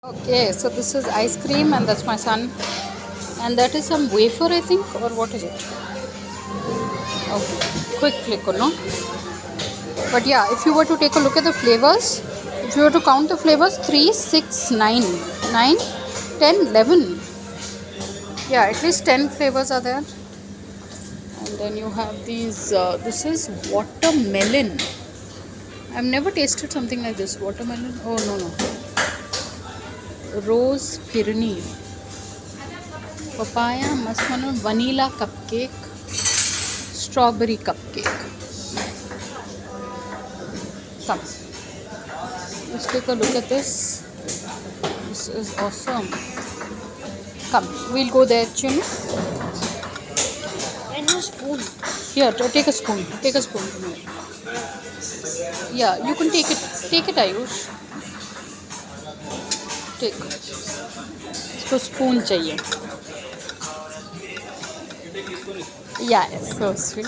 Okay, so this is ice cream, and that's my son. And that is some wafer, I think, or what is it? Okay, quick click, no? But yeah, if you were to take a look at the flavors, if you were to count the flavors, 3, 6, 9, 9, 10, 11. Yeah, at least 10 flavors are there. And then you have these, this is watermelon. I've never tasted something like this. Watermelon? Oh, no. Rose Pirni. Papaya, muskmelon, vanilla cupcake, strawberry cupcake. Come. Let's take a look at this. This is awesome. Come, we'll go there, Chim. And no spoon. Here, take a spoon. Take a spoon. Yeah, you can take it. Take it, Ayush. Take. इसको spoon चाहिए. Yeah, it's so sweet.